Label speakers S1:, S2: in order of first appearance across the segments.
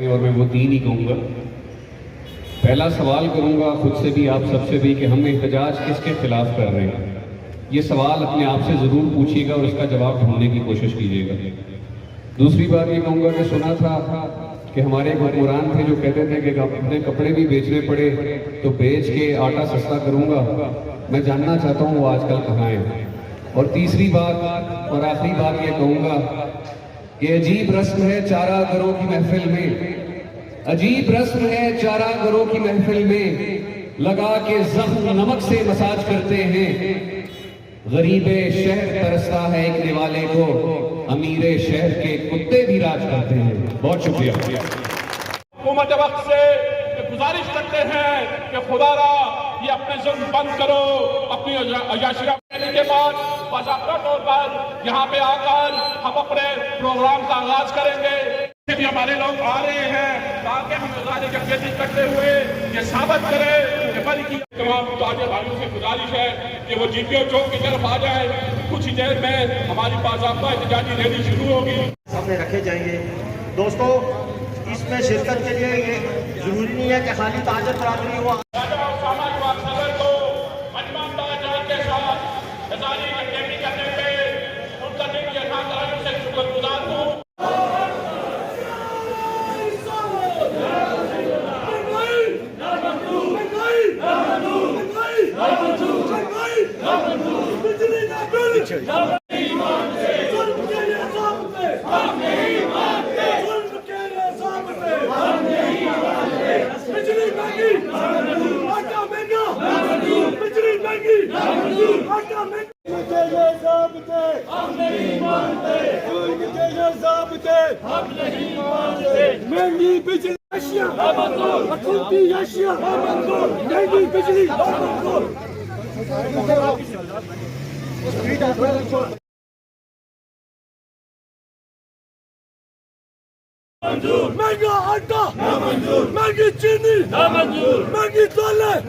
S1: اور میں وہ دین ہی کہوں گا. پہلا سوال کروں گا خود سے بھی آپ سب سے بھی کہ ہم احتجاج کس کے خلاف کر رہے ہیں. یہ سوال اپنے آپ سے ضرور پوچھیے گا اور اس کا جواب ڈھونڈنے کی کوشش کیجیے گا. دوسری بات یہ کہوں گا کہ سنا تھا کہ ہمارے حکمران تھے جو کہتے تھے کہ اپنے کپڑے بھی بیچنے پڑے تو بیچ کے آٹا سستا کروں گا. میں جاننا چاہتا ہوں وہ آج کل کہاں ہیں. اور تیسری بات اور آخری بات یہ کہوں گا کہ عجیب رسم ہے چارہ گروں کی محفل میں، عجیب رسم ہے چارہ گروں کی محفل میں، لگا کے زخم نمک سے مساج کرتے ہیں. غریب شہر ترستا ہے ایک نوالے کو، امیر شہر کے کتے بھی راج کرتے ہیں. بہت شکریہ.
S2: حکومت وقت سے گزارش کرتے ہیں کہ خدا را یہ اپنے ظلم بند کرو. اپنی عیاشیاں کرنے کے بعد باضابطہ طور پر یہاں پہ آ کر ہم اپنے پروگرام کا آغاز کریں گے. بھی ہمارے لوگ آ رہے ہیں تاکہ ہم ازادی کی پیشی کرتے ہوئے یہ ثابت کریں کہ بل کی تمام تاجر بھائیوں سے گزارش ہے کہ وہ جی پی او چوک کی طرف آ جائیں. کچھ ہی دیر میں ہماری باضابطہ احتجاجی ریلی شروع ہوگی.
S3: سامنے رکھے جائیں گے. دوستو اس میں شرکت کے لیے یہ ضروری نہیں ہے کہ خالی تاجر برادری ہو.
S4: مہنگی بجلی اشیاء حکومتی اشیاء مہنگی بجلی مہنگا آٹا مہنگی چینی مہنگی دالیں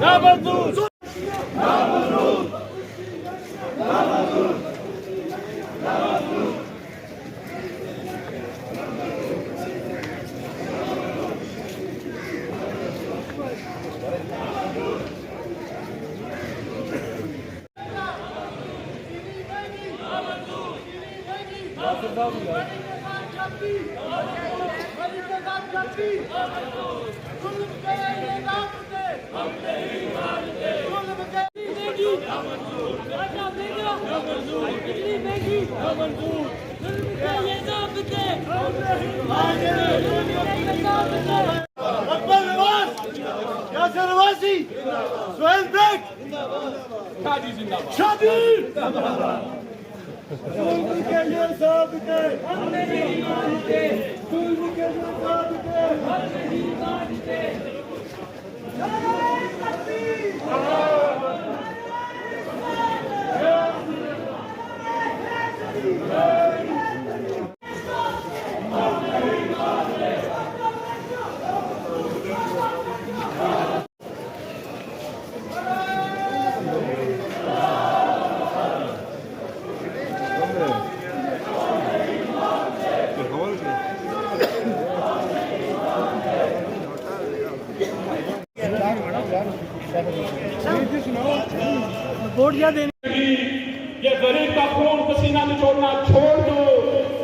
S2: یہ غریب کا خون پسینہ نچوڑنا چھوڑ دو،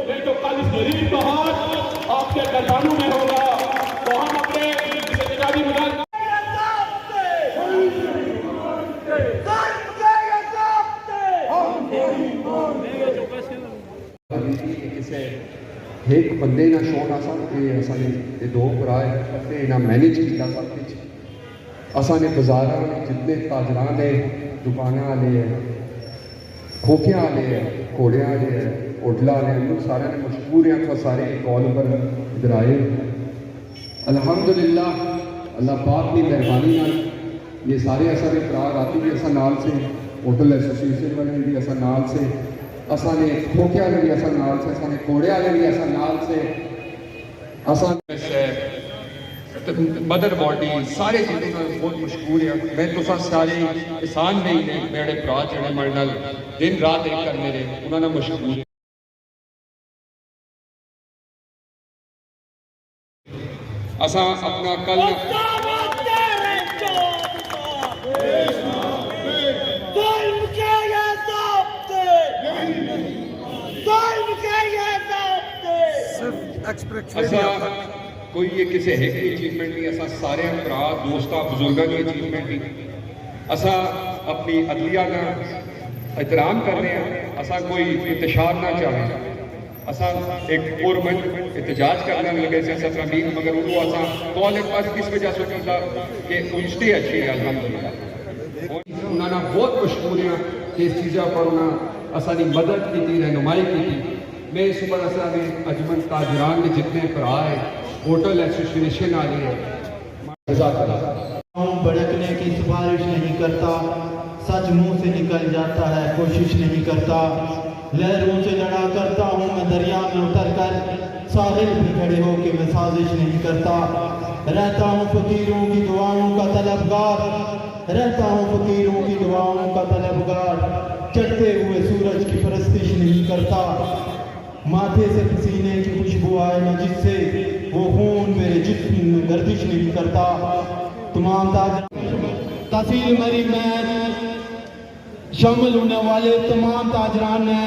S2: نہیں تو کل اس غریب کا ہاتھ آپ کے گردانوں میں ہوگا. تو ہم اپنے اس احتجاجی مظاہرے
S5: ایک بندے نہ شوق آ سکتے اصل دو برائے کرتے نہ مینج کیا سب کچھ. اصل نے بازار جتنے تاجران نے دکانیں والے ہیں کھوکھیاں والے ہیں گھوڑے والے ہیں ہوٹل والے ہیں سارے نے مشہور ہیں تو سارے کال پر ادھر آئے. الحمدللہ اللہ پاک کی مہربانی یہ سارے اصل نے قرار آتی بھی اصل نال سے ہوٹل ایسوسیشن والے بھی اصل نال سے اصل نے کھوکھے والے بھی اصل نال سے اصل نے گھوڑے والے بھی اصل نال سے اصل مدر باڈی سارے چیزیں بہت مشہور ہیں. میں تو سارے کسان نہیں نے میرے برا جڑے میرے نال دن رات ایک کرنے رہے انہوں نے مشہور असां अपना कल असां कोई ये किसी एक की अचीवमेंट नहीं, असां सारे भरा दोस्तां बुजुर्गों की अचीवमेंट नहीं। असां अपनी अदलिया का एहतराम करने हैं, असां कोई इंतशार ना चाहें। असां एक पुरमन एहतजाज करने लगे से 17-20, मगर वो असां कॉल एक पास इस वजह से होता कि उजते अच्छी है अल्हम्दुलिल्लाह। उन्होंने बहुत मशहूरियाँ कि इस चीज़ों पर उन्होंने असानी मदद की थी, रहनुमाई की थी। मैं सुबह असा में अजमन ताजरान में जितने भरा है होटल एसोसिएशन वाले है
S6: भड़कने की सिफारिश नहीं करता, सच मुंह से निकल जाता है, कोशिश नहीं करता। लहरों से लड़ा करता हूँ मैं दरिया में उतर कर, साहिल पे खड़े हो के मैं साजिश नहीं करता। रहता हूँ फकीरों की दुआओं का तलबगार, रहता हूँ फकीरों की दुआओं का तलबगार। चढ़ते हुए सूरज की परस्तिश नहीं करता, माथे से पसीने की खुशबू आए न जिससे वो खून मेरे जिस्म में गर्दिश नहीं करता। तमाम तहसील मरी में शामिल होने वाले तमाम ताजरान ने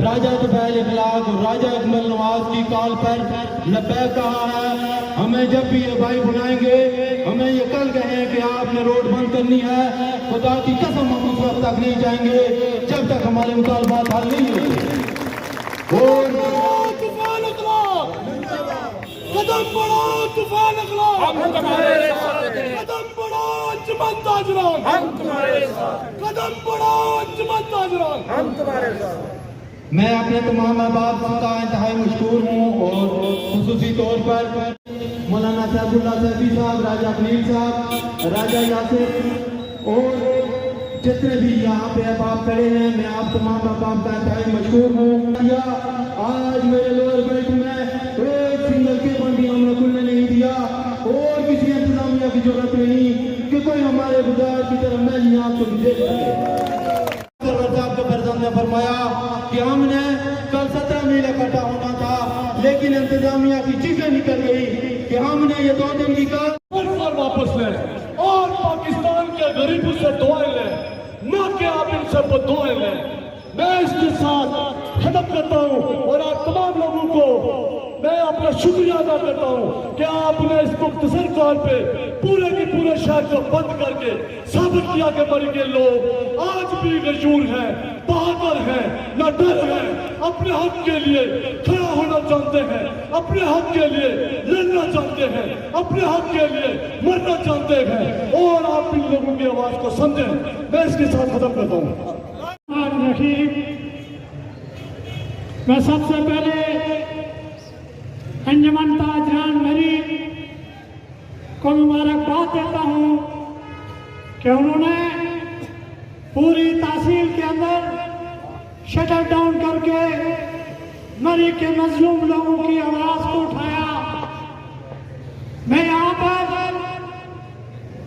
S6: राजा तुफैल इखलाक और राजा अकमल नवाज की कॉल पर लब्बैक कहा है। हमें जब भी ये भाई बुलाएंगे, हमें ये कल कहें कि आपने रोड बंद करनी है, खुदा की कसम हम उस वक्त तक नहीं जाएंगे जब तक हमारे मुतालबात हल नहीं होते।
S4: तूफान इखलाक, कदम बढ़ाओ तूफान इखलाक,
S2: हम तुम्हारे साथ हैं,
S4: कदम बढ़ाओ अंजुमन ताजरान,
S2: हम तुम्हारे साथ,
S4: कदम बढ़ाओ अंजुमन ताजरान,
S2: हम तुम्हारे साथ।
S6: मैं अपने तमाम अहबाब का इंतहाई मशहूर हूँ और खुसूसी तौर पर मौलाना सैफुल्लाह सैफी साहब, राजा अकनील साहब, राजा यासिर और जितने भी यहाँ पे अहबाब खड़े हैं, मैं आप तमाम अहबाब का इंतहाई मशहूर हूँ। आज मेरे लोअर बेल्ट में एक सिंगल के बंदी हमने खुलने नहीं दिया और किसी इंतजामिया की जरूरत नहीं कि कोई हमारे गुजार की तरह मैली आंख से देख सके। साहब के फरजंद ने फरमाया कि हमने कल 17 मील इकट्ठा होना था, लेकिन इंतजामिया की चीजें निकल गई कि हमने ये 2 दिन की कल
S4: वापस ले और पाकिस्तान के गरीबों से दुआएं ले, ना कि आप इनसे बद्दुआएं ले। मैं इसके साथ खत्म करता हूँ और आप तमाम लोगों को मैं अपना शुक्रिया अदा करता हूँ कि आपने इस मुख्तसर कॉल पे पूरे के पूरे शहर को बंद करके साबित किया कि मरी के लोग आज भी गरजूर हैं, बहादुर हैं, न डर है, अपने हक के लिए खड़ा होना चाहते हैं, अपने हक के लिए लड़ना चाहते हैं, अपने हक के लिए मरना चाहते हैं और आप इन लोगों की आवाज को समझें। मैं इसके साथ खत्म करता हूँ।
S7: मैं सबसे पहले अंजुमन ताजरान मरी को मुबारकबाद देता हूँ कि उन्होंने पूरी तहसील के अंदर शटर डाउन करके मरी के मजलूम लोगों की आवाज को उठाया। मैं यहाँ पर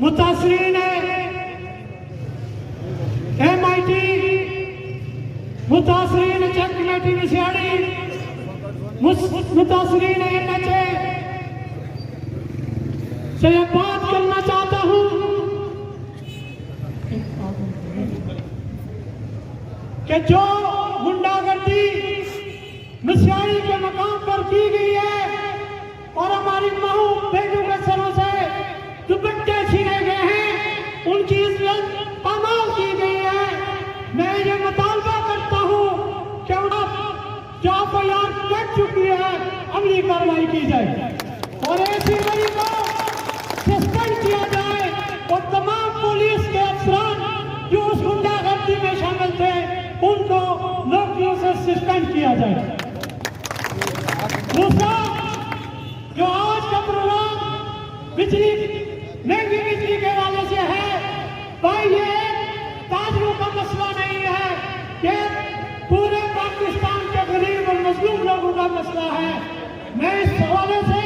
S7: मुतासरीन MIT, मुतासरीन चक कमेटी निशानी, मुतासरीन NHA से बात करना चाहता हूँ कि जो गुंडागर्दी मिसियारी के मकाम पर की गई है और हमारी माओ बेटों के सरों से दुपट्टे छीने गए हैं, उनकी इज्जत पामाल की गई है। मैं ये मुतालबा करता हूँ कि जो FIR कट चुकी है अगली कार्रवाई की जाए और ऐसी मरी को सस्पेंड किया जाए और तमाम पुलिस के अफसरान जो उस गुंडागर्दी में शामिल थे उनको नौकरियों से सस्पेंड किया जाए। दूसरा, जो आज का प्रोग्राम बिजली महंगी बिजली के हवाले से है, भाई ये ताजरों का मसला नहीं है, ये पूरे पाकिस्तान के गरीब और मजलूम लोगों का मसला है। मैं इस हवाले से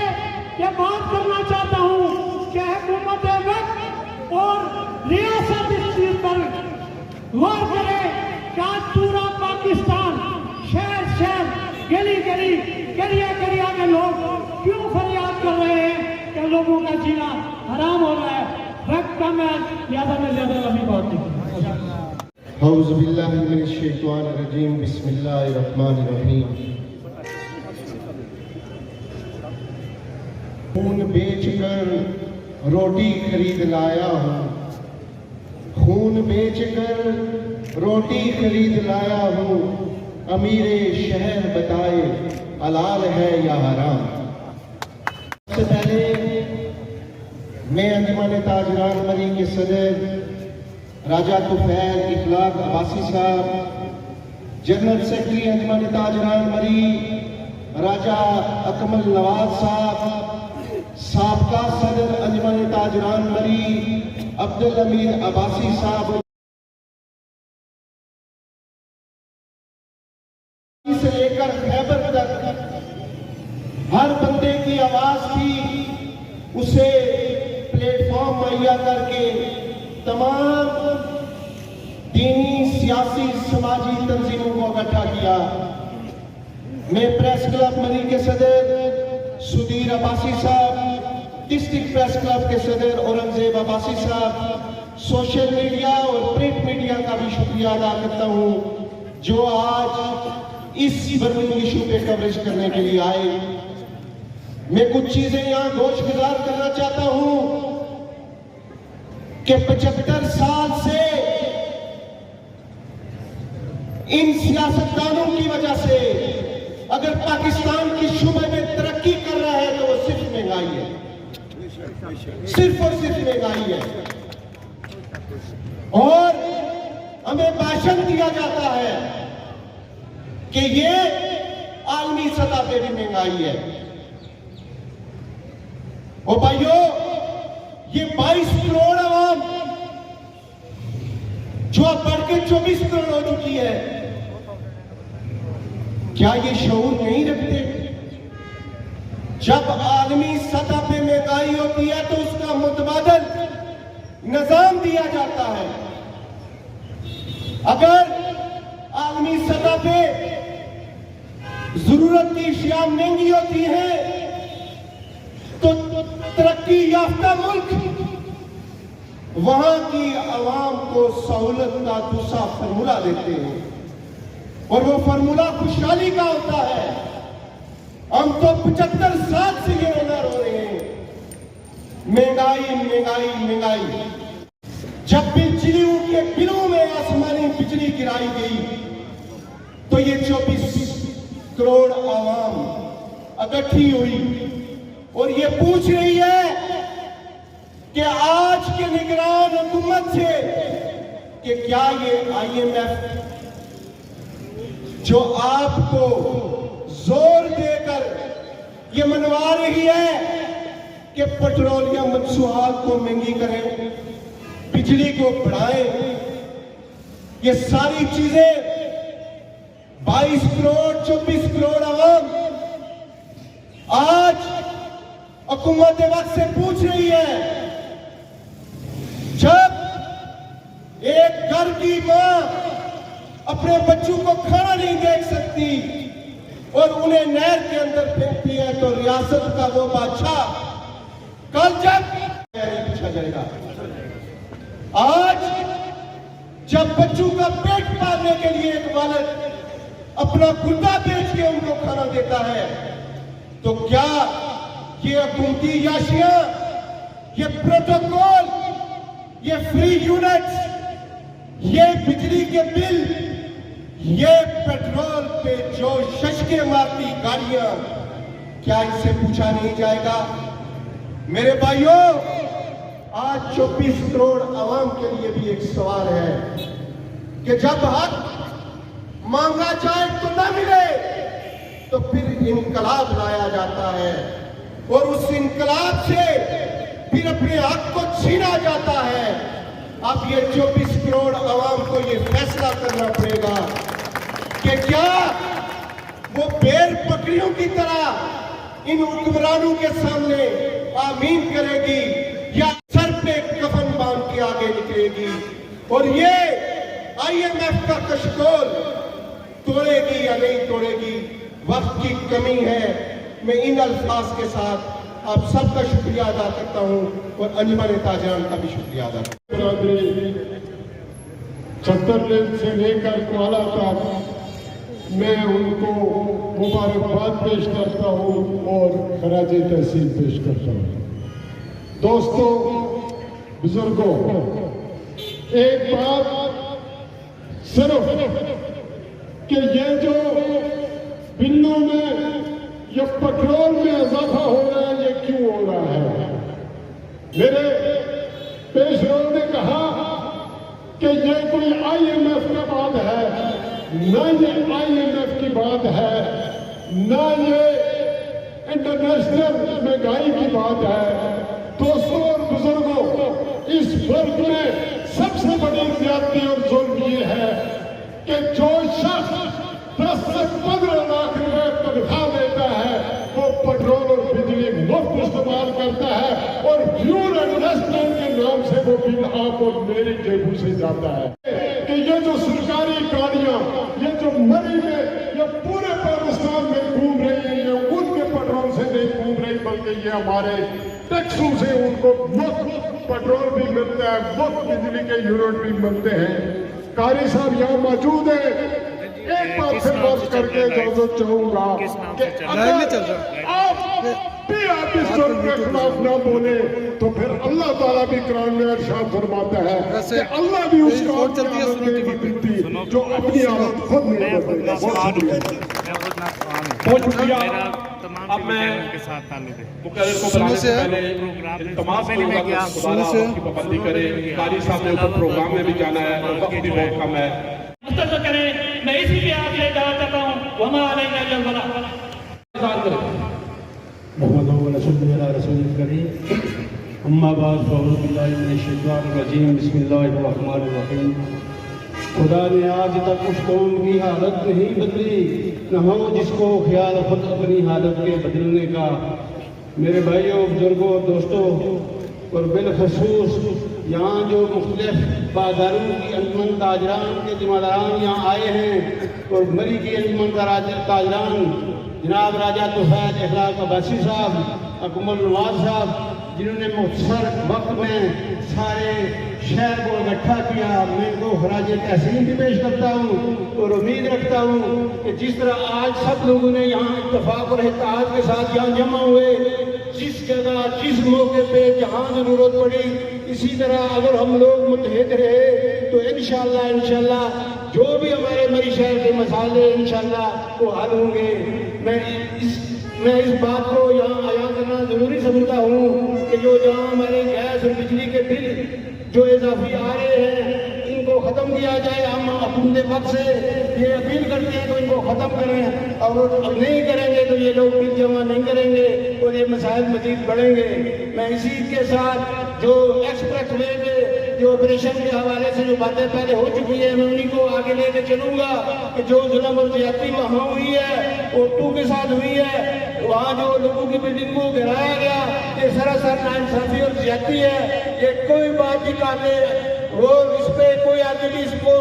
S7: ये बात करना चाहता हूँ कि हुकूमत वक्त और रियासत इस चीज पर गौर करे कि आज पूरा पाकिस्तान शहर शहर गली गली करिया करिया में लोग क्यों फरियाद कर रहे हैं कि हम लोगों का जीना हराम हो रहा है। वक्त कम है, लिहाजा मैं ज़्यादा लंबी बात नहीं करूँगा।
S6: औज़ु बिल्लाहि मिनश शैतानिर रजीम, बिस्मिल्लाहिर रहमानिर रहीम। खून बेचकर रोटी खरीद लाया हूँ, खून बेचकर रोटी खरीद लाया हूँ, अमीरे शहर बताए हलाल है या हराम। सबसे पहले मैं अंजुमन ताजरान मरी के सदर राजा तुफैल इखलाक अब्बासी साहब, जनरल सेक्रेटरी अंजुमन ताजरान मरी राजा अकमल नवाज साहब, साबका सदर अंजुमन ताजरान मरी अब्दुल अमीर अब्बासी साहब से लेकर खैबर तक हर बंदे की आवाज थी, उसे प्लेटफॉर्म मुहैया करके तमाम दीनी, सियासी, समाजी तंजीमों को इकट्ठा किया। मैं प्रेस क्लब मरी के सदर सुधीर अब्बासी साहब, डिस्ट्रिक्ट प्रेस क्लब के सदर औरंगजेब अब्बासी साहब, सोशल मीडिया और प्रिंट मीडिया का भी शुक्रिया अदा करता हूँ जो आज इस बर्निंग इशू पे कवरेज करने के लिए आए। मैं कुछ चीजें यहाँ गोशगुजार करना चाहता हूँ कि 75 साल से इन सियासतदानों की वजह से अगर पाकिस्तान की शुबे में तरक्की कर रहा है तो वो सिर्फ महंगाई है, सिर्फ और सिर्फ महंगाई है। और हमें भाषण दिया जाता है कि ये आलमी सतह पे भी महंगाई है। और भाइयों, ये 22 करोड़ आवाम जो अब बढ़ के 24 करोड़ हो चुकी है, क्या ये शऊर नहीं रखते? जब आलमी सतह पे महंगाई होती है तो उसका मुतबादल निजाम दिया जाता है। अगर आलमी सतह पे जरूरत की अशिया महंगी होती है तो तरक्की याफ्ता मुल्क वहां की आवाम को सहूलत का दूसरा फार्मूला देते हैं और वो फार्मूला खुशहाली का होता है। हम तो 75 साल से ये रोना रो रहे हैं, महंगाई महंगाई महंगाई। जब बिजलियों के बिलों में आसमानी बिजली गिराई गई तो ये 24 करोड़ आवाम इकट्ठी हुई और ये पूछ रही है कि आज के निगरान हुकूमत से कि क्या ये IMF जो आपको जोर देकर ये मनवा रही है कि पेट्रोलियम मंसूबात को महंगी करें, बिजली को बढ़ाएं, ये सारी चीजें 22 करोड़ 24 करोड़ आवाम आज हुकूमत वक्त से पूछ रही है। जब एक घर की मां अपने बच्चों को खाना नहीं देख सकती और उन्हें नहर के अंदर फेंकती है तो रियासत का वो बादशाह कल जब पूछा जाएगा। आज जब बच्चों का पेट पालने के लिए एक वालिद अपना गुर्दा बेच के उनको खाना देता है तो क्या ये हुकूमती याशियां, ये प्रोटोकॉल, ये फ्री यूनिट्स, ये बिजली के बिल, ये पेट्रोल पे जो शशके मारती गाड़ियां, क्या इससे पूछा नहीं जाएगा? मेरे भाइयों, आज 24 करोड़ आवाम के लिए भी एक सवाल है कि जब हक मांगा जाए तो ना मिले तो फिर इनकलाब लाया जाता है और उस इनकलाब से फिर अपने हक को छीना जाता है। अब ये 24 करोड़ आवाम को ये फैसला करना पड़ेगा कि क्या वो बेर बकरियों की तरह इन हुक्मरानों के सामने आमीन करेगी या सर पे कफन बांध के आगे निकलेगी और ये IMF का कशकोल तोड़ेगी या नहीं तोड़ेगी, वक्त की कमी है। मैं इन अल्फाज के साथ
S4: آپ سب کا شکریہ ادا کرتا ہوں اور انجمن تاجران کا بھی شکریہ ادا کرتا ہوں. چھترگڑھ سے لے کر کوالہ تک میں ان کو مبارکباد پیش کرتا ہوں اور خراج تحسین پیش کرتا ہوں. دوستوں، بزرگوں، ایک بات صرف کہ یہ جو بلوں میں یہ پیٹرول میں اضافہ ہو رہا ہے، یہ کیوں ہو رہا ہے؟ میرے پیش رو نے کہا کہ یہ کوئی آئی ایم ایف کا بات ہے. نہ یہ آئی ایم ایف کی بات ہے، نہ یہ انٹرنیشنل مہنگائی کی بات ہے. دوستوں اور بزرگوں، اس ملک میں سب سے بڑی زیادتی اور ظلم یہ ہے کہ جو شخص 10 سے 15 لاکھ روپے تنخواہ دیتا ہے وہ پیٹرول اور بجلی مفت استعمال کرتا ہے اور فیول انویسٹمنٹ کے نام سے وہ بل آپ اور میری جیبوں سے جاتا ہے. کہ یہ جو سرکاری گاڑیاں یہ جو مری میں یہ پورے پاکستان میں گھوم رہی ہیں، یہ ان کے پیٹرول سے نہیں گھوم رہی بلکہ یہ ہمارے ٹیکسوں سے ان کو مفت پیٹرول بھی ملتا ہے، مفت بجلی کے یونٹ بھی ملتے ہیں. قاری صاحب یہاں موجود ہیں. ایک بات سے بات کر کے اجازت چاہوں گا کہ اگر آپ بھی آپ اس ظلم کے خلاف نہ بولے تو پھر اللہ تعالیٰ بھی قرآن میں ارشاد فرماتا ہے کہ اللہ بھی اس قوم کی عادت نہیں بدلتی جو اپنی عادت خود نہیں بدلتا.
S2: بہت شکریہ. اب میں مقرر کو بلانے سے پہلے تمام لوگوں کا خدا وقت کی پابندی کرے. قاری صاحب نے اوپر پروگرام میں بھی جانا ہے اور وقت بھی بہت کم ہے.
S7: مختصر کریں، میں اسی لیے آپ سے دعوت کرتا ہوں وما علینا الا البلاغ.
S6: محمد رسول اللہ رسول الکریم. اما بعد فاعوذ باللہ من الشیطان الرجیم. بسم اللہ الرحمن الرحیم. خدا نے آج تک اس قوم کی حالت نہیں بدلی، نہ ہو جس کو خیال خود اپنی حالت کے بدلنے کا. میرے بھائیوں، بزرگوں اور دوستوں، اور بالخصوص یہاں جو مختلف بازاروں کی انجمن تاجران کے ذمہ داران یہاں آئے ہیں اور مری کی انجمن تاجران جناب راجہ توفیق اخلاق عباسی صاحب، اکمل نواز صاحب، جنہوں نے مختصر وقت میں سارے شہر کو اکٹھا کیا، میں ان کو خراج تحسین بھی پیش کرتا ہوں اور امید رکھتا ہوں کہ جس طرح آج سب لوگوں نے یہاں اتفاق اور اتحاد کے ساتھ یہاں جمع ہوئے، جس جگہ جس موقع پہ جہاں ضرورت پڑی، اسی طرح اگر ہم لوگ متحد رہے تو انشاءاللہ جو بھی ہمارے مری شہر کے مسائل ہیں انشاءاللہ وہ حل ہوں گے. میں اس بات کو یہاں بیان کرنا ضروری سمجھتا ہوں کہ جو جہاں ہمارے گیس اور بجلی کے بل جو اضافی آ رہے ہیں ان کو ختم کیا جائے. ہم اپنے وقت سے یہ اپیل کرتے ہیں تو ان کو ختم کریں، اور نہیں کریں گے تو یہ لوگ بل جمع نہیں کریں گے اور یہ مسائل مزید بڑھیں گے. میں اسی کے ساتھ جو ایکسپریس وے کے جو آپریشن کے حوالے سے جو باتیں پہلے ہو چکی ہیں میں انہیں کو آگے لے کے چلوں گا کہ جو ظلم اور زیادتی وہاں ہوئی ہے، اوٹو کے ساتھ ہوئی ہے، وہاں جو لوگوں کی بلڈنگ کو گرایا گیا، یہ سراسر ناانصافی اور زیادتی ہے. یہ کوئی بات نہیں کرتے وہ اس پہ کوئی آدمی اس کو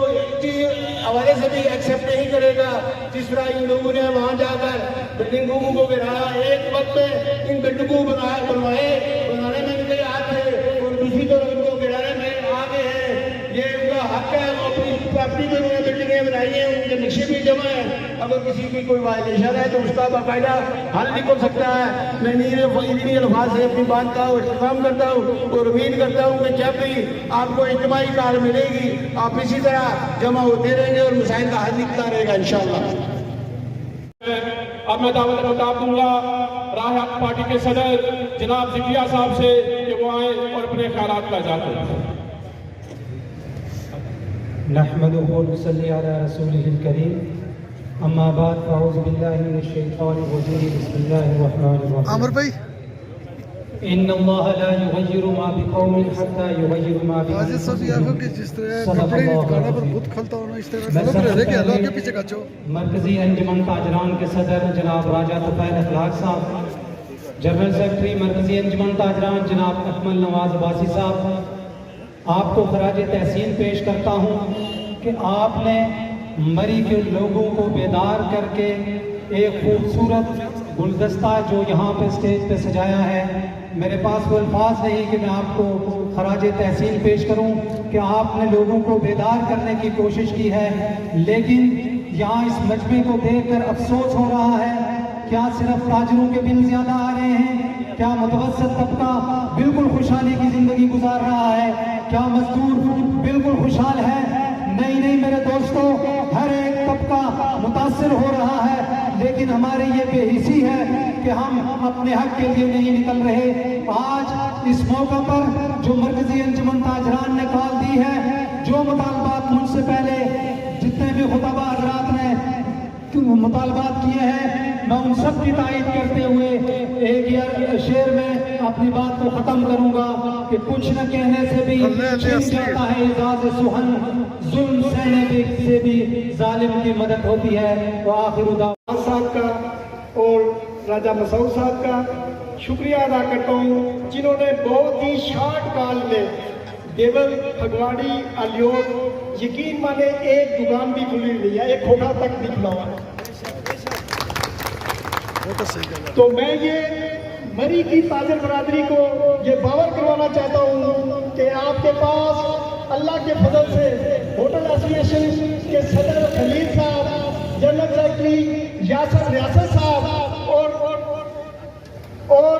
S6: حوالے سے بھی ایکسیپٹ نہیں کرے گا. جس طرح ان لوگوں نے وہاں جا کر بلڈنگوں کو گرایا، ایک وقت میں ان بلڈنگوں کو بنانے میں ان کے ہاتھ تھے اور دوسری طرف ان کو گرانے میں آگے ہیں. یہ ان کا حق ہے، اپنی پراپرٹی میں انہوں نے بلڈنگیں بنائی ہیں، ان کے نقشے بھی جمع ہیں. اگر کسی کی کوئی وائلیشن ہے تو اس کا باقاعدہ حل نکل سکتا ہے. میں انہی الفاظ سے اپنی بات کا اختتام کرتا ہوں اور امید کرتا ہوں کہ جب بھی آپ کو اجتماعی کار ملے گی آپ اسی طرح جمع ہوتے رہیں گے اور مسائل کا حل نکلتا رہے گا انشاءاللہ.
S2: اب میں دعوت خطاب دوں گا راہ حق پارٹی کے صدر جناب ذکیہ صاحب سے کہ وہ آئیں اور اپنے خیالات کا اظہار کریں.
S8: نحمده ونصلي على رسوله الكريم. اما بعد فاعوذ بالله من الشيطان الرجيم. بسم الله الرحمن الرحيم.
S9: عمر بھائی
S8: ان الله لا يغير ما بقوم حتى يغيروا ما بانفسهم.
S9: جس طرح کپڑے دکانوں پر خود کھلتا ہونا اس طرح سب رہ کے اللہ کے پیچھے کچو.
S8: مرکزی انجمن تاجران کے صدر جناب راجہ توفیق اخلاق صاحب، جنرل سیکرٹری مرکزی انجمن تاجران جناب اکمل نواز عباسی صاحب، آپ کو خراج تحسین پیش کرتا ہوں کہ آپ نے مری کے لوگوں کو بیدار کر کے ایک خوبصورت गुलदस्ता जो यहाँ पे स्टेज पे सजाया है, मेरे पास वो अल्फाज नहीं कि मैं आपको खराज तहसीन पेश करूं कि आपने लोगों को बेदार करने की कोशिश की है, लेकिन यहाँ इस मजमे को देखकर अफसोस हो रहा है। क्या सिर्फ ताजरों के बिल ज़्यादा आ रहे हैं? क्या मुतवस्सित तबका बिल्कुल खुशहाली की ज़िंदगी गुजार रहा है? क्या मजदूर बिल्कुल खुशहाल है? नहीं मेरे दोस्तों, हर एक तबका मुतासिर हो रहा है, लेकिन हमारी ये बेहिसी है कि हम अपने हक के लिए नहीं निकल रहे। आज इस मौका पर जो मरकजी अंजुमन ताजरान ने कॉल दी है, जो मुतालबात मुझसे पहले जितने भी खुतबा हज़रात ने मुतालबात किए हैं, मैं उन सब की तायीद करते हुए एक शेर में अपनी बात को ख़त्म करूंगा कि कुछ न कहने से भी छिन जाता है एजाज़ सुहन, जुल्म सहने से भी जालिम की मदद होती है। तो आखिर
S7: साहब का और राजा मसूद साहब का शुक्रिया अदा करता हूँ, जिन्होंने बहुत ही शॉर्ट कॉल में देवल फगवाड़ी अलियोर यकीन माने एक दुकान भी खुली नहीं है, एक खोखा तक नहीं खुला हुआ। तो मैं ये मरी की ताजर बरादरी को ये बावर करवाना चाहता हूँ कि आपके पास अल्लाह के फजल से होटल एसोसिएशन के सदर खलील साहब, जनरल सेक्रेटरी यासर रियासत साहब और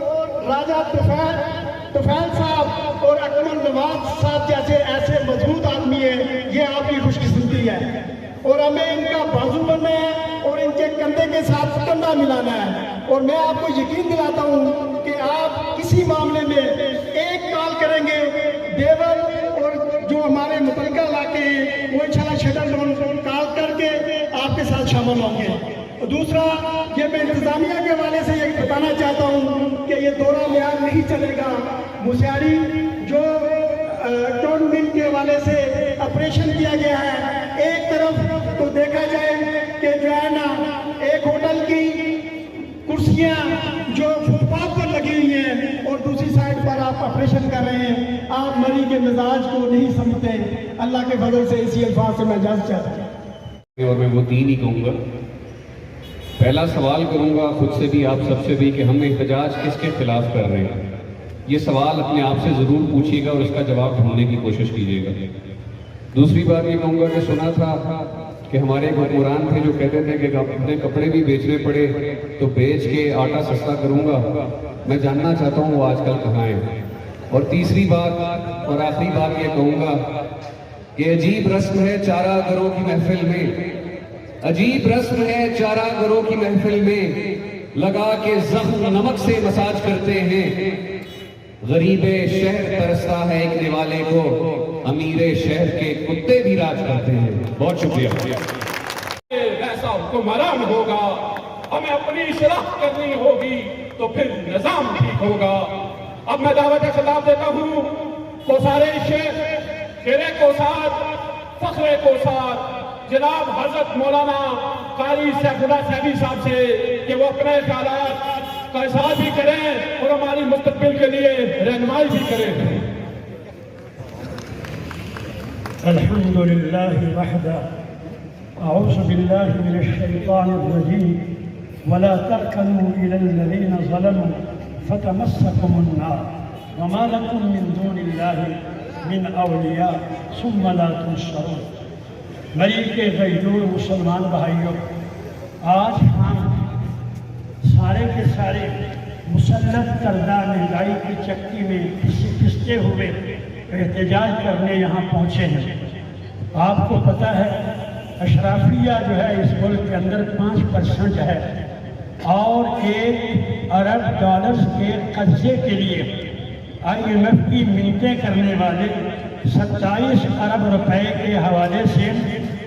S7: राजा तुफैल साहब और अकमल नवाज साहब जैसे ऐसे मजबूत आदमी हैं, ये आपकी खुशकिस्मती है। और हमें इनका बाजू बनना है और इनके कंधे के साथ कंधा मिलाना है। और मैं आपको यकीन दिलाता हूँ कि आप किसी मामले में एक कॉल करेंगे, देवल और जो हमारे मुतलका इलाके हैं वो इंशाल्लाह शटल डाउन कॉल करके आपके साथ शामिल होंगे। दूसरा, ये मैं इंतजामिया के हवाले से ये बताना चाहता हूँ कि ये दौरा म्यार नहीं चलेगा। मुशियारी जो टोन मिल के हवाले से ऑपरेशन किया गया है, एक तरफ तो देखा जाए कि जो है ना एक होटल की कुर्सियाँ जो फुटपाथ पर लगी हुई हैं और दूसरी साइड पर आप ऑपरेशन कर रहे हैं, आप मरी के मिजाज को नहीं समझते। अल्लाह के फजल से इसी अल्फाज से मैं इजाज़त चाहता हूँ।
S1: और मैं वो तीन ही कहूँगा। पहला सवाल करूँगा खुद से भी, आप सबसे भी, कि हम एहतजाज किसके खिलाफ कर रहे हैं। ये सवाल अपने आप से ज़रूर पूछिएगा और इसका जवाब ढूंढने की कोशिश कीजिएगा। दूसरी बात ये कहूँगा कि सुना था कि हमारे हुक्मरान थे जो कहते थे कि अपने कपड़े भी बेचने पड़े तो बेच के आटा सस्ता करूँगा। मैं जानना चाहता हूँ वो आजकल कहाँ हैं। और तीसरी बात और आखिरी बात ये कहूँगा कि अजीब रस्म है चारा गरों की महफिल में, अजीब रस्म है चारा गरों की महफिल में, लगा के जख्म नमक से मसाज करते हैं। गरीबे शहर तरसता है एक निवाले को, अमीरे शहर के कुत्ते भी राज करते हैं। बहुत शुक्रिया।
S2: ऐसा हुक्मरान होगा, हमें अपनी इस्लाह करनी होगी तो फिर निजाम ठीक होगा। अब मैं दावत खिताब देता हूँ कोसारे शेख, शेरे कोसार, फखरे कोसार, जनाब हजरत मौलाना कारी सैफुल्लाह सैदी साहब से कि वो अपने ख्यालात का इज़हार भी करें और हमारी मुस्तक़बिल के लिए रहनुमाई भी करें।
S7: अल्हम्दुलिल्लाह वहदा, अऊज़ु बिल्लाहि मिनश शैतानिर रजीम, वला तर्कनू इलल लज़ीना ज़लमू फतमस्सकुमुन नार वमा लकुम मिन दूनिल्लाहि मिन औलिया सुम्मा ला तुनसरून। मरी के गैरूर मुसलमान भाइयों, आज हम सारे के सारे मुसल्लत करदा महंगाई की चक्की में पिसते हुए एहतजाज करने यहाँ पहुँचे हैं। आपको पता है अशराफिया जो है इस मुल्क के अंदर 5% है और $1 अरब के कर्जे के लिए IMF की मिन्नतें करने वाले 27 अरब रुपए के हवाले से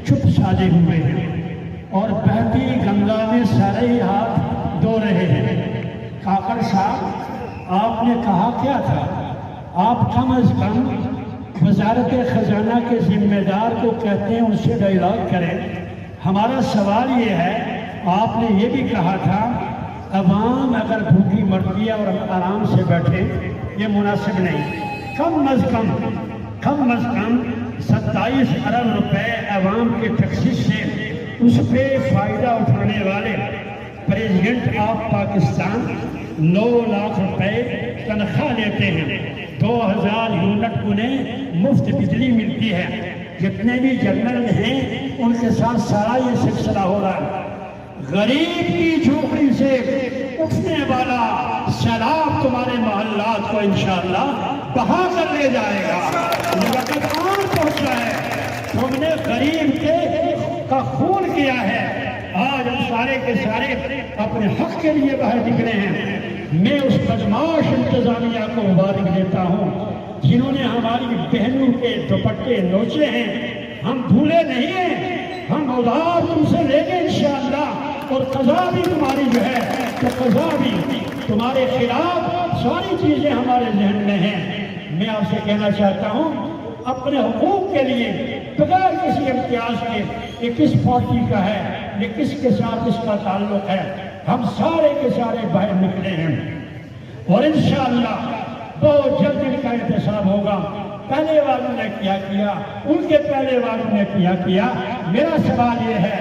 S7: चुप साधे हुए हैं और बहती गंगा में सारे ही हाथ धो रहे हैं। काकड़ साहब, आपने कहा क्या था? आप कम अज कम वजारत खजाना के जिम्मेदार को कहते हैं उससे डायलॉग करें। हमारा सवाल ये है, आपने ये भी कहा था अवाम अगर भूखी मरती है और आराम से बैठे, ये मुनासिब नहीं। कम अज कम 27 अरब रुपए अवाम के टैक्सी से उस पर फ़ायदा उठाने वाले प्रेसिडेंट ऑफ पाकिस्तान 9 लाख रुपए तनख्वाह लेते हैं, 2000 यूनिट उन्हें मुफ्त बिजली मिलती है। जितने भी जनरल हैं उनके साथ सारा ये सिलसिला हो रहा है। गरीब की झोपड़ी से उठने वाला सैलाब तुम्हारे मोहल्लात को इंशाअल्लाह बहा कर ले जाएगा। ये वक्त आन पहुंचा है, तुमने गरीब का खून किया है, आज हम सारे के सारे अपने हक के लिए बाहर निकले हैं। मैं उस बदमाश इंतजामिया को मुबारक देता हूँ जिन्होंने हमारी बहनों के दुपट्टे नोचे हैं। हम भूले नहीं हैं, हम उधार तुमसे लेंगे इंशाअल्लाह, और कज़ा भी तुम्हारी जो है तो कज़ा भी तुम्हारे खिलाफ सारी चीज़ें हमारे जहन में हैं। मैं आपसे कहना चाहता हूँ अपने हुकूक के लिए बगैर किसी इम्तियाज के, ये किस पार्टी का है, ये किसके साथ इसका ताल्लुक है, हम सारे के सारे बाहर निकले हैं और इंशाअल्लाह बहुत जल्द इनका इंतसाब होगा। पहले वालों ने क्या किया, उनके पहले वालों ने क्या किया। मेरा सवाल ये है,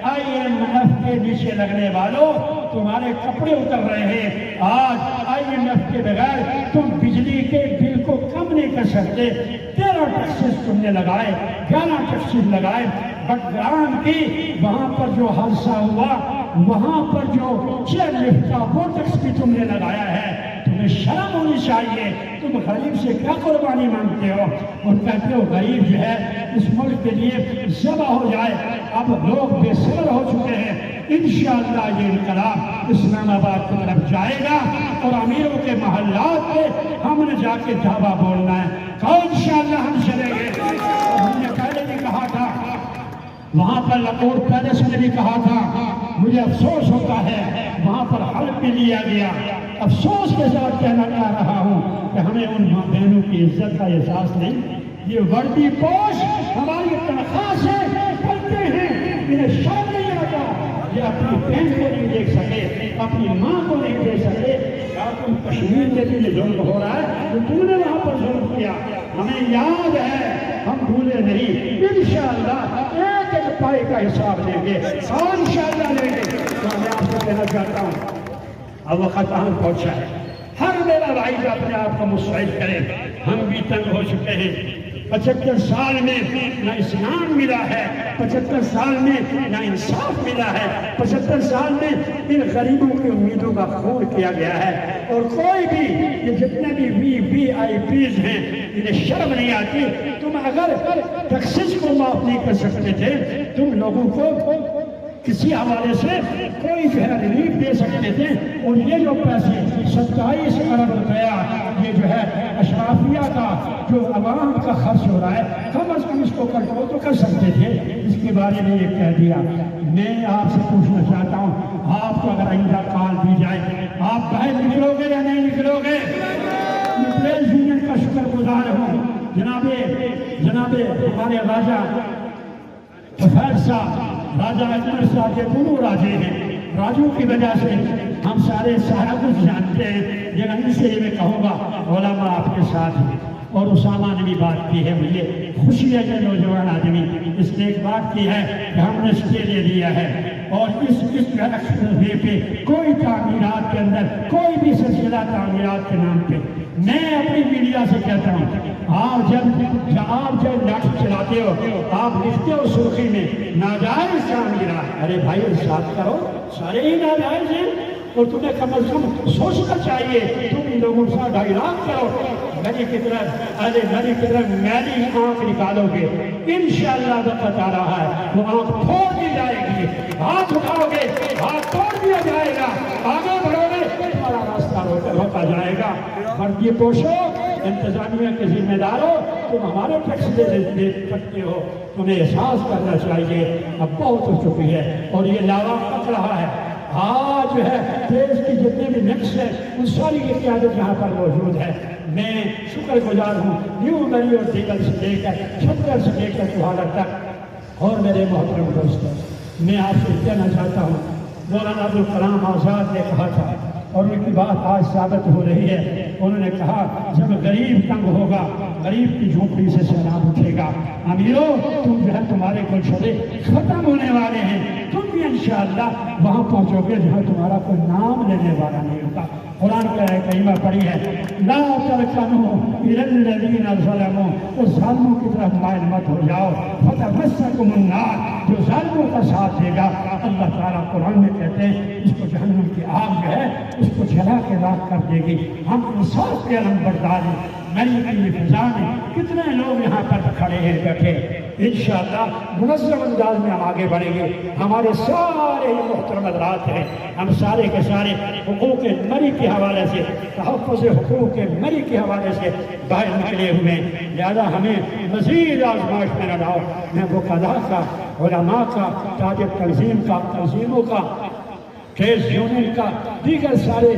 S7: IMF के नीचे लगने वालों, तुम्हारे कपड़े उतर रहे हैं। आज IMF के बगैर तुम बिजली के बिल को कम नहीं कर सकते। 13 टैक्सेस तुमने लगाए, 11 टैक्सेस लगाए, बट ग्राम की वहाँ पर जो हादसा हुआ, वहाँ पर जो चेयर लिफ्ट का वो टैक्स भी तुमने लगाया है। तुम्हें शर्म होनी चाहिए। तुम गरीब से क्या कुर्बानी मांगते हो और कहते हो गरीब जो है इस मुल्क के लिए ज़बा हो जाए। अब लोग बेसब्र हो चुके हैं। इंशाअल्लाह ये इनकलाब इस्लामाबाद की तरफ जाएगा और अमीरों के महल्लात में हमने जाके दावा बोलना है। कल इंशाअल्लाह हम चलेंगे। हमने पहले भी कहा था, वहाँ पर लाहौर पैलेस में भी कहा था, मुझे अफसोस होता है वहाँ पर हल्फ भी लिया गया। अफसोस के साथ कहना चाह रहा हूँ कि हमें उन माँ बहनों की इज्जत का एहसास नहीं। ये वर्दी पोश हमारी तनख्वाह से पढ़ते हैं, इन्हें शर्म नहीं आता। ये अपनी बहन को नहीं देख सके, अपनी माँ को नहीं देख सके। क्या तुम कश्मीर में भी जुल्म हो रहा है तो तुमने वहाँ पर जुल्म किया, हमें याद है, हम भूले नहीं। इंशाअल्लाह एक एक पाई का हिसाब लेंगे और इंशाअल्लाह लेंगे। तो मैं आपसे कहना चाहता हूँ अब वक्त आन पहुंचा है, हर मेरा भाई जो अपने आप को मुस्तैद करे। हम भी तंग हो चुके हैं। 75 साल में ना इस्लाम मिला है, 75 साल में ना इंसाफ मिला है, 75 साल में इन गरीबों की उम्मीदों का खून किया गया है। और कोई भी ये जितने भी VVIPs हैं इन्हें शर्म नहीं आती। तुम अगर टैक्सेस को माफ नहीं कर सकते थे, तुम लोगों को किसी हवाले से कोई जो है रिलीफ दे सकते थे। और ये जो पैसे 27 अरब रुपया ये जो है अशराफिया का जो अवाम का खर्च हो रहा है, कम अज कम इसको कंट्रोल तो कर सकते थे। इसके बारे में ये कह दिया। मैं आपसे पूछना चाहता हूँ, आपको अगर आइंदा कॉल दी जाए, आप बाहर निकलोगे या नहीं निकलोगे? मैं प्रेस यूनियन का शुक्रगुजार हूँ। जनाबे हमारे राजा फैज साहब, राजा अजमल साहब के दोनों राजे हैं। राजों की वजह से हम सारे सारा कुछ जानते हैं। लेकिन इनसे ये मैं कहूँगा, उलमा आपके साथ हैं। और उसामा ने भी बात की है, मुझे खुशी है कि नौजवान आदमी इसने एक बात की है कि हमने स्टे ले लिया है और इस एक्सप्रेसवे पे कोई तामीरात के अंदर कोई भी सिलसिला तामीरात के नाम पे, मैं अपनी मीडिया से कहता हूँ, आप जब लाठी चलाते हो, आप लिखते हो सुर्खी में नाजायज तामीरात। अरे भाई इंसाफ करो, सारे ही नाजायज हैं और तुम्हें कम अज कम सोचना चाहिए। तुम इन लोगों से डायलॉग करो, नदी की तरह मैली आँख निकालोगे, इंशाअल्लाह वक्त आ रहा है वो आँख फोड़ दी जाएगी। हाथ उठाओगे, हाथ तोड़ दिया जाएगा। आगे बढ़ोगे, तुम्हारा रास्ता रोका जाएगा। वर्दी पोषो, इंतजामिया के जिम्मेदारों, तुम हमारे टैक्स दे सकते हो। तुम्हें एहसास करना चाहिए अब बहुत हो चुकी है और ये लावा पक रहा है। आज जो है देश की जितने भी नक्श है उन सारी की क़यादत यहाँ पर मौजूद है। मैं शुक्रगुजार हूँ न्यू नरी और दीगर से लेकर छत्तर से लेकर चौहान तक। और मेरे मोहतरम दोस्तों, मैं आपसे कहना चाहता हूँ, मौलाना अब्दुल कलाम आज़ाद ने कहा था اور उनकी बात आज साबित हो रही है। उन्होंने कहा जब गरीब तंग होगा, गरीब की झोपड़ी से सैलाब उठेगा। अमीरों, तुम जो है तुम्हारे गुलशरे खत्म होने वाले हैं, तुम भी इंशाअल्लाह वहाँ पहुँचोगे जहाँ तुम्हारा कोई नाम लेने वाला नहीं होगा। कुरान का एक कलीमा पढ़ी है, ला तरकनू इलल्लज़ीना ज़लमू, तो ज़ालिमों की तरफ माइल मत हो जाओ, फतमस्सकुमुन नार, जो ज़ालिमों का साथ देगा, अल्लाह ताला कुरान में कहते हैं इसको जहन्नम की आग जो है उसको जला के राख कर देगी। हम इंसाफ के अलमबरदार हैं। नई नई फिजा में कितने लोग यहाँ पर खड़े हैं, बैठे। इंशाअल्लाह मुनज़्ज़म अंदाज में हम आगे बढ़ेंगे। हमारे सारे मोहतरम हज़रात हैं, हम सारे के सारे हुकूक़ मरी के हवाले से, तहफ़्फ़ुज़ हुकूक़ मरी के हवाले से बाहर निकले हुए हैं। लिहाजा हमें मज़ीद आज़माइश में न लाओ। मैं वकला का, उलमा का, ताजिब तंज़ीम का, तंज़ीमों का, ट्रेड यूनियन का, दीगर सारे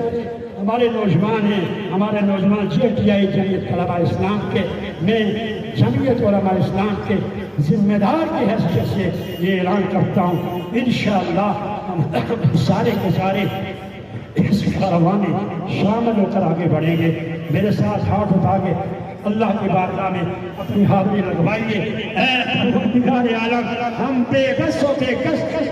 S7: हमारे नौजवान हैं, हमारे नौजवान JTI जमीयत तलबा इस्लाम के, मैं जमीयत उलमा इस्लाम के जिम्मेदार की हैसियत से ये ऐलान करता हूँ, इंशाअल्लाह हम सारे के सारे इस कारवां में शामिल होकर आगे बढ़ेंगे। मेरे साथ हाथ उठा के अल्लाह की बारगाह में अपनी हाज़िरी लगवाइए। ऐ परवरदिगार आलम, हम बेबस होके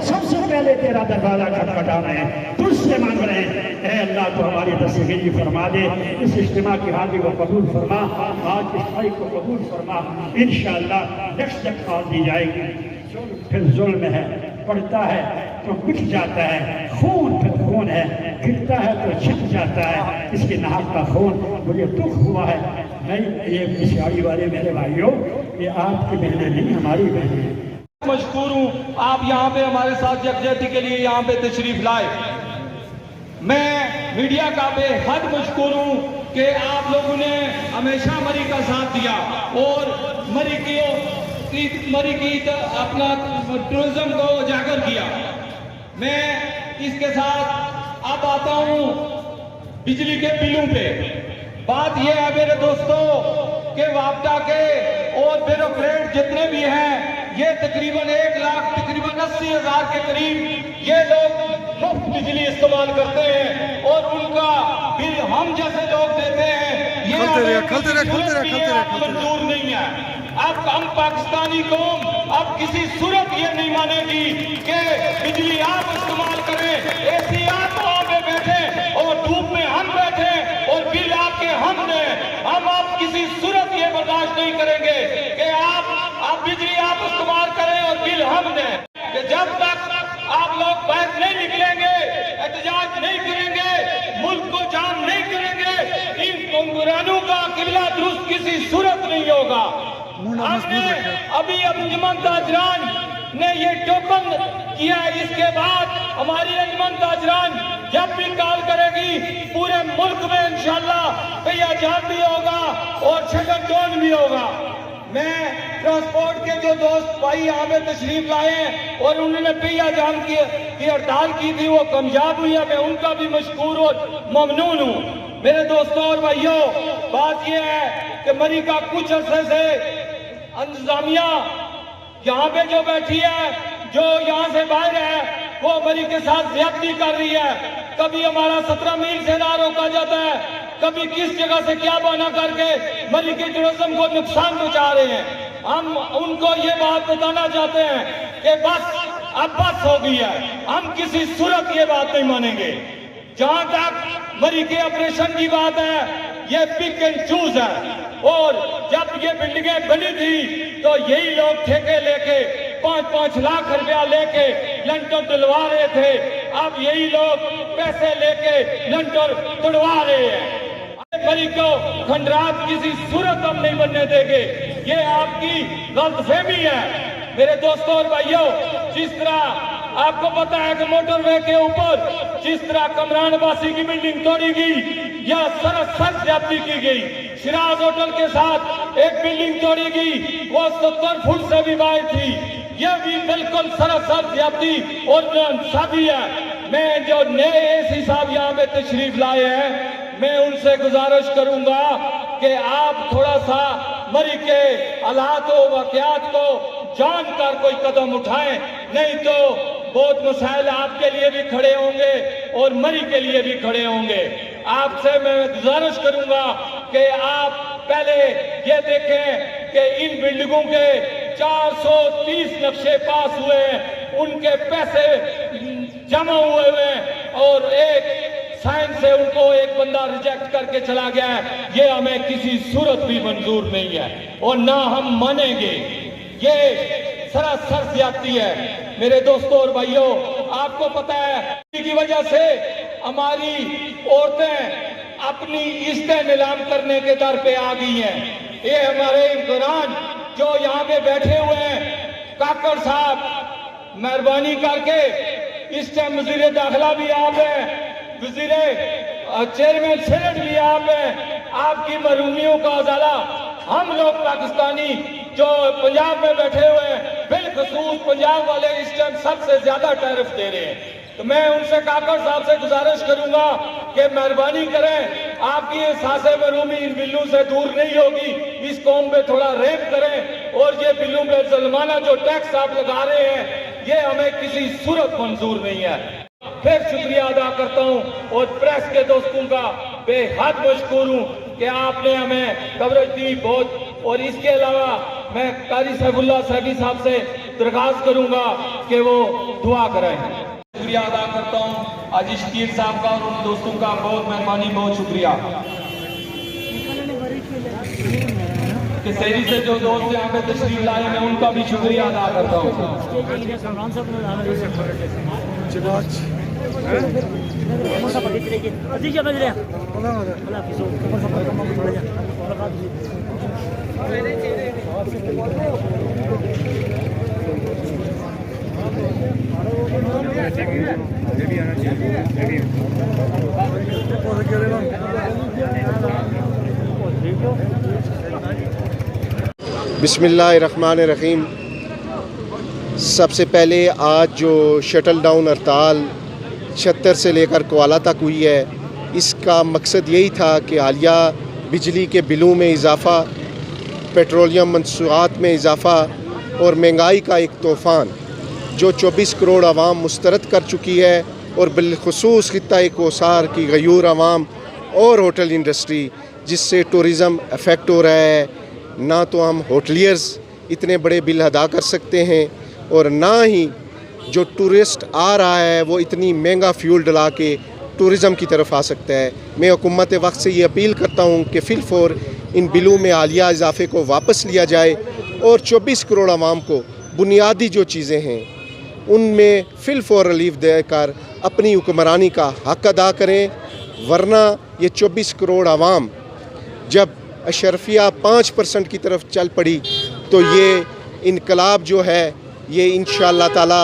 S7: सबसे पहले तेरा दरवाज़ा खटखटा रहे हैं, तुझसे मांग रहे हैं। ऐ अल्लाह, तो हमारी दस्तगीरी फरमा दे, इस इज्तिमा की हाज़िरी को कबूल फरमा, आज इस भाई को कबूल फरमा। इंशाअल्लाह नेक्स्ट तक कॉल दी जाएगी। फिर जुल्म है, पड़ता है तो मिट जाता है, खून फिर खून है, गिरता है तो छिप जाता है। इसके नाक का खून मुझे दुख हुआ है। नहीं, ये पिछाड़ी वाले मेरे भाइयों, ये आपकी बहनें नहीं, हमारी बहनें हैं।
S10: मशकूर हूँ आप यहाँ पे हमारे साथ यकजहती के लिए यहाँ पे तशरीफ लाए। मैं मीडिया का बेहद मशकूर हूँ कि आप लोगों ने हमेशा मरी का साथ दिया और मरी की अपना टूरिज्म को उजागर किया। मैं इसके साथ अब आता हूँ बिजली के बिलों पे। बात यह है मेरे दोस्तों कि वापडा के और ब्यूरोक्रेट जितने भी हैं, ये तकरीबन 1,80,000 के करीब ये लोग मुफ्त बिजली इस्तेमाल करते हैं और उनका बिल हम जैसे लोग देते हैं। ये मंजूर नहीं है। अब हम पाकिस्तानी कौम अब किसी सूरत ये नहीं मानेगी कि बिजली आप इस्तेमाल करें, ऐसी आप वहां पे बैठे और धूप में हम बैठे और बिल आपके हम दें। हम आप किसी सूरत ये बर्दाश्त नहीं करेंगे कि आप बिजली आप इस्तेमाल करें और बिल हम दें। कि जब तक आप लोग बाहर नहीं निकलेंगे, एहतजाज नहीं करेंगे, मुल्क को जाम नहीं करेंगे, इन कुंगरानों का किला दुरुस्त किसी सूरत नहीं होगा। हमने अभी अंजुमन ताजरान ने ये टोकन किया, इसके बाद हमारी अंजुमन ताजरान जब भी कॉल करेगी पूरे मुल्क में इंशाअल्लाह पहिया जाम भी होगा और शगर टोन भी होगा। मैं ट्रांसपोर्ट के जो दोस्त भाई यहाँ पे तशरीफ लाए हैं और उन्होंने पहिया जाम की हड़ताल की थी, वो कामयाब हुई है। मैं उनका भी मशकूर और ममनून हूँ। मेरे दोस्तों और भाइयों, बात यह है कि मरी का कुछ अरसे से इंतजामिया यहाँ पे जो बैठी है, जो यहाँ से बाहर है, वो मरी के साथ ज्यादती कर रही है। कभी हमारा 17 मील से ना रोका जाता है, कभी किस जगह से क्या बहाना करके मरी के टूरिज्म को नुकसान पहुंचा रहे हैं। हम उनको ये बात बताना चाहते हैं कि बस अब बस हो गई है, हम किसी सूरत ये बात नहीं मानेंगे। जहां तक मरी के ऑपरेशन की बात है, ये पिक एंड चूज है। और जब ये बिल्डिंगें बनी थी तो यही लोग ठेके लेके 5-5 लाख रुपया लेके लंटर डलवा रहे थे। अब यही लोग पैसे लेके लंटर तोड़वा रहे हैं। मरी को खंडरात किसी सूरत हम नहीं बनने देंगे, ये आपकी गलतफहमी है। मेरे दोस्तों और भाइयों, जिस तरह आपको पता है कि मोटरवे के ऊपर जिस तरह कमरान बासी की बिल्डिंग तोड़ी गई या सरसर ज्यादती की गई, सिराज होटल के साथ एक बिल्डिंग तोड़ी गई, वो 70 फुट से भी बाहर थी। यह भी बिल्कुल सरसर ज्यादती और नाइंसाफी है। मैं जो नए एसी साहब यहाँ पे तशरीफ लाए हैं, मैं उनसे गुजारिश करूंगा कि आप थोड़ा सा मरी के हालात वाकयात को जानकर कोई कदम उठाएं, नहीं तो बहुत मसाइल आपके लिए भी खड़े होंगे और मरी के लिए भी खड़े होंगे। आपसे मैं गुजारिश करूंगा कि आप पहले ये देखें कि इन बिल्डिंगों के 430 नक्शे पास हुए हैं, उनके पैसे जमा हुए हैं और एक साइन से उनको एक बंदा रिजेक्ट करके चला गया है। ये हमें किसी सूरत भी मंजूर नहीं है और ना हम मानेंगे। ये सरासर ज्यादती है। मेरे दोस्तों और भाइयों, आपको पता है की वजह से हमारी औरतें अपनी इज्जतें नीलाम करने के दर पे आ गई हैं। ये हमारे इमरान जो यहाँ पे बैठे हुए हैं, काकड़ साहब मेहरबानी करके, इस टाइम वजीर दाखिला भी आप हैं, वजीर चेयरमैन सेनेट भी आप हैं, आपकी महरूमियों का उजाला हम लोग पाकिस्तानी जो पंजाब में बैठे हुए हैं, बिलखसूस पंजाब वाले इस टाइम सबसे ज्यादा टैरिफ दे रहे हैं। तो मैं उनसे काकड़ साहब से गुजारिश करूंगा कि मेहरबानी करें, आपकी ये सासे महरूमी इन बिल्लों से दूर नहीं होगी। इस कौम पे थोड़ा रेप करें और ये बिल्लों पे जुल्माना जो टैक्स आप लगा रहे हैं, ये हमें किसी सूरत मंजूर नहीं है। फिर शुक्रिया अदा करता हूं और प्रेस के दोस्तों का बेहद मशकूर हूं कि आपने हमें कवरेज दी बहुत। और इसके अलावा मैं कारी सैफुल्लाह सैफी साहब से दरख्वास्त करूंगा कि वो दुआ करें। शुक्रिया अदा करता हूं अजी शकीर साहब का और उन दोस्तों का, बहुत मेहरबानी, बहुत शुक्रिया। कि शहरी से जो दोस्त यहाँ पे तशरीफ लाए हैं, उनका भी शुक्रिया अदा करता हूँ।
S11: बिस्मिल्लाहिर्रहमानिर्रहीम। सबसे पहले आज जो शटल डाउन हड़ताल 76 से लेकर कोआला तक हुई है, इसका मकसद यही था कि हालिया बिजली के बिलों में इजाफ़ा, पेट्रोलियम मंसूआत में इजाफ़ा और महंगाई का एक तूफ़ान जो 24 करोड़ आवाम मुस्तरद कर चुकी है, और बिलखुसूस खित्ता कोसार की गयूर आवाम और होटल इंडस्ट्री, जिससे टूरिज़म अफेक्ट हो रहा है। ना तो हम होटलियर्स इतने बड़े बिल अदा कर सकते हैं, और ना ही जो टूरिस्ट आ रहा है वो इतनी महंगा फ्यूल डला के टूरिज़म की तरफ आ सकता है। मैं हुकूमत वक्त से ये अपील करता हूँ कि फिलफौर इन बिलों में हालिया इजाफ़े को वापस लिया जाए और 24 करोड़ आवाम को बुनियादी जो चीज़ें हैं उनमें फिलफौर रिलीफ देकर अपनी हुक्मरानी का हक अदा करें, वरना ये 24 करोड़ आवाम जब अशरफिया 5% की तरफ चल पड़ी तो ये इनकलाब जो है ये इंशाअल्लाह ताला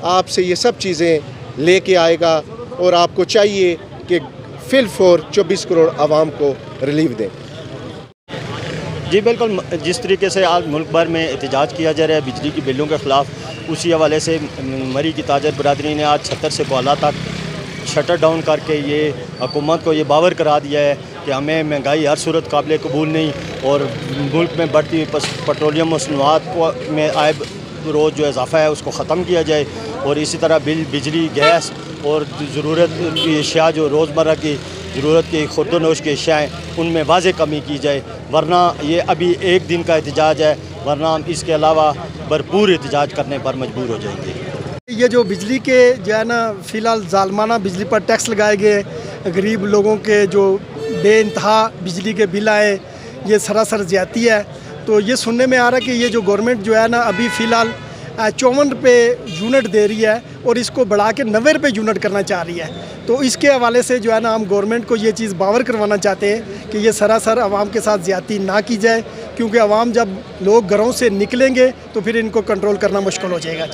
S11: आपसे ये सब चीज़ें लेके आएगा, और आपको चाहिए कि फिलफौर 24 करोड़ आवाम को रिलीफ दें।
S3: जी बिल्कुल, जिस तरीके से आज मुल्क भर में एहतजाज किया जा रहा है बिजली की बिलों के ख़िलाफ़, उसी हवाले से मरी की ताजर बरादरी ने आज 76 से कोआला तक शटर डाउन करके ये हुकूमत को ये बावर करा दिया है कि हमें महंगाई हर सूरत काबिल कबूल नहीं, और मुल्क में बढ़ती हुई पेट्रोलियम मसनूआत में आए रोज़ जो इजाफ़ा है उसको ख़त्म किया जाए, और इसी तरह बिजली, गैस और ज़रूरत की अशिया जो रोज़मर्रा की ज़रूरत की खुर्दनोश की अशियाएँ उनमें वाज़े कमी की जाए, वरना ये अभी एक दिन का एहतजाज है, वरना हम इसके अलावा भरपूर एहतजाज करने पर मजबूर हो जाएंगे।
S9: ये जो बिजली के जो है ना फ़िलहाल ज़ालमाना बिजली पर टैक्स लगाए गए, गरीब लोगों के जो बेइंतहा बिजली के बिल आए, ये सरासर ज़्यादती है। तो ये सुनने में आ रहा है कि ये जो गवर्नमेंट जो है ना अभी फ़िलहाल 54 रुपये यूनिट दे रही है और इसको बढ़ा के 90 रुपये यूनिट करना चाह रही है। तो इसके हवाले से जो है ना हम गवर्नमेंट को ये चीज़ बावर करवाना चाहते हैं कि ये सरासर आवाम के साथ ज़्यादती ना की जाए, क्योंकि आवाम जब लोग घरों से निकलेंगे तो फिर इनको कंट्रोल करना मुश्किल हो जाएगा।